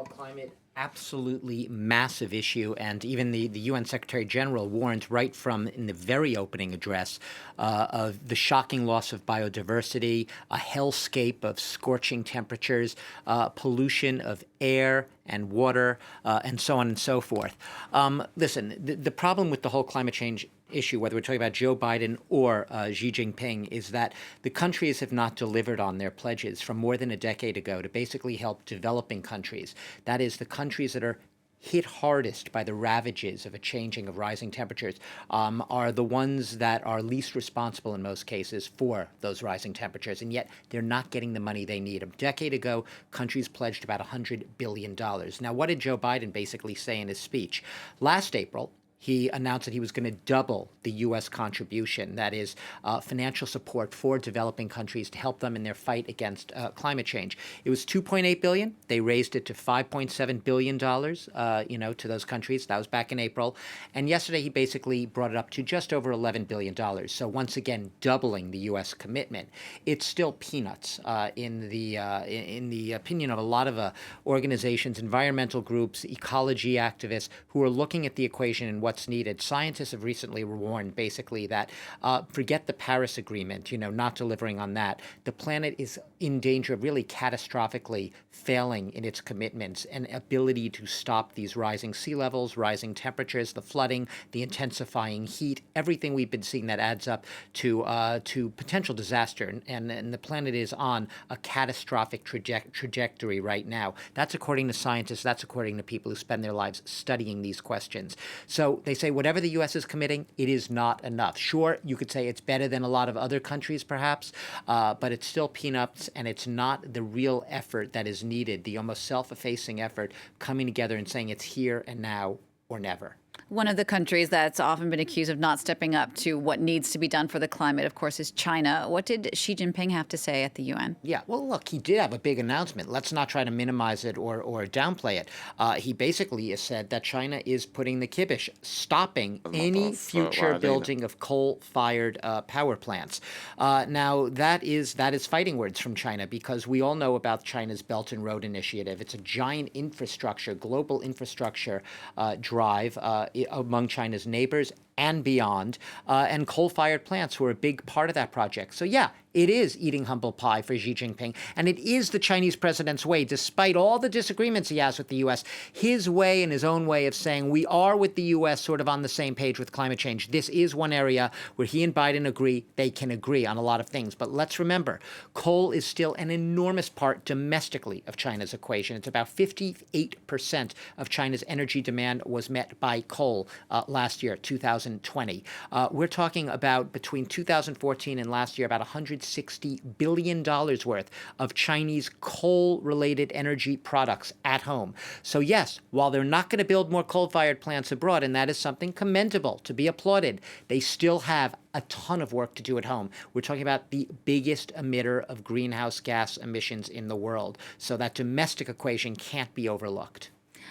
climate, absolutely massive issue, and even the UN Secretary General warned right from in the very opening address of the shocking loss of biodiversity, a hellscape of scorching temperatures, pollution of air and water, and so on and so forth. Listen, the problem with the whole climate change issue, whether we're talking about Joe Biden or Xi Jinping, is that the countries have not delivered on their pledges from more than a decade ago to basically help developing countries. That is, the countries that are hit hardest by the ravages of a changing of rising temperatures are the ones that are least responsible in most cases for those rising temperatures, and yet they're not getting the money they need. A decade ago, countries pledged about $100 billion. Now, what did Joe Biden basically say in his speech? Last April, he announced that he was going to double the U.S. contribution, that is, financial support for developing countries to help them in their fight against climate change. It was $2.8 billion. They raised it to $5.7 billion, to those countries. That was back in April. And yesterday, he basically brought it up to just over $11 billion. So once again, doubling the U.S. commitment. It's still peanuts in the opinion of a lot of organizations, environmental groups, ecology activists who are looking at the equation and what's needed. Scientists have recently warned basically that forget the Paris Agreement, not delivering on that. The planet is in danger of really catastrophically failing in its commitments and ability to stop these rising sea levels, rising temperatures, the flooding, the intensifying heat, everything we've been seeing that adds up to potential disaster. And the planet is on a catastrophic trajectory right now. That's according to scientists. That's according to people who spend their lives studying these questions. So they say whatever the U.S. is committing, it is not enough. Sure, you could say it's better than a lot of other countries, perhaps, but it's still peanuts, and it's not the real effort that is needed, the almost self-effacing effort coming together and saying it's here and now or never. One of the countries that's often been accused of not stepping up to what needs to be done for the climate, of course, is China. What did Xi Jinping have to say at the UN? Yeah, well, look, he did have a big announcement. Let's not try to minimize it or downplay it. He basically has said that China is putting the kibosh, stopping any future building of coal-fired power plants. Now, that is fighting words from China, because we all know about China's Belt and Road Initiative. It's a giant infrastructure, global infrastructure drive among China's neighbors and beyond, and coal-fired plants were a big part of that project. So yeah, it is eating humble pie for Xi Jinping, and it is the Chinese president's way, despite all the disagreements he has with the U.S., his way and his own way of saying we are with the U.S. sort of on the same page with climate change. This is one area where he and Biden agree. They can agree on a lot of things. But let's remember, coal is still an enormous part domestically of China's equation. It's about 58% of China's energy demand was met by coal last year, 2020. We're talking about between 2014 and last year about $160 billion worth of Chinese coal-related energy products at home. So yes, while they're not going to build more coal-fired plants abroad, and that is something commendable to be applauded, they still have a ton of work to do at home. We're talking about the biggest emitter of greenhouse gas emissions in the world. So that domestic equation can't be overlooked.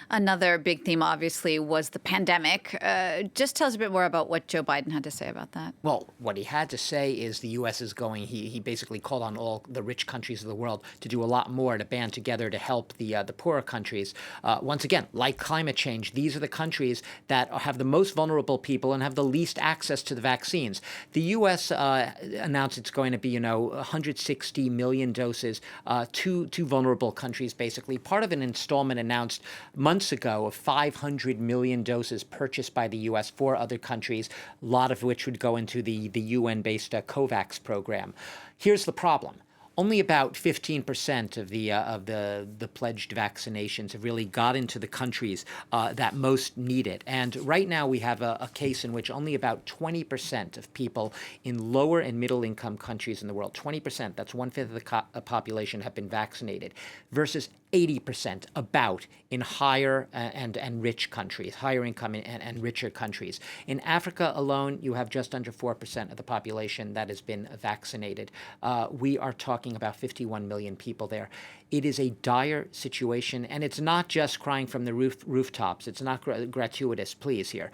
Another big theme, obviously, was the pandemic. Just tell us a bit more about what Joe Biden had to say about that. Well, what he had to say is the U.S. is going, he basically called on all the rich countries of the world to do a lot more to band together to help the poorer countries. Once again, like climate change, these are the countries that have the most vulnerable people and have the least access to the vaccines. The U.S. Announced it's going to be, 160 million doses to vulnerable countries, basically. Part of an installment announced months ago of 500 million doses purchased by the U.S. for other countries, a lot of which would go into the UN-based COVAX program. Here's the problem. Only about 15% of the pledged vaccinations have really got into the countries that most need it. And right now we have a case in which only about 20% of people in lower and middle income countries in the world, 20%, that's 1/5 of the population, have been vaccinated, versus 80% about in higher and rich countries, higher income and richer countries. In Africa alone, you have just under 4% of the population that has been vaccinated. We are talking about 51 million people there. It is a dire situation, and it's not just crying from the rooftops. It's not gratuitous, please, here.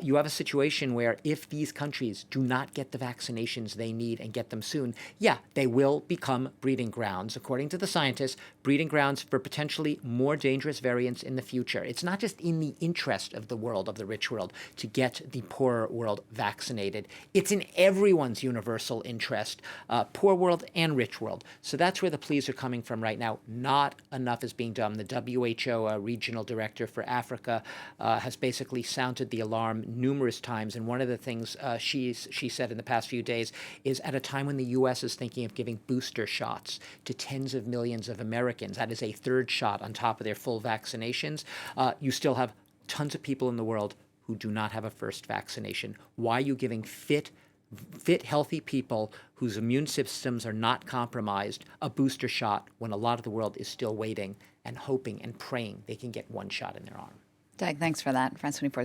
You have a situation where if these countries do not get the vaccinations they need and get them soon, yeah, they will become breeding grounds, according to the scientists, breeding grounds for potentially more dangerous variants in the future. It's not just in the interest of the world, of the rich world, to get the poorer world vaccinated. It's in everyone's universal interest, poor world and rich world. So that's where the pleas are coming from right now. Not enough is being done. The WHO regional director for Africa has basically sounded the alarm numerous times. And one of the things she said in the past few days is, at a time when the U.S. is thinking of giving booster shots to tens of millions of Americans, that is a third shot on top of their full vaccinations, you still have tons of people in the world who do not have a first vaccination. Why are you giving fit, healthy people whose immune systems are not compromised a booster shot when a lot of the world is still waiting and hoping and praying they can get one shot in their arm? Doug, thanks for that. France 24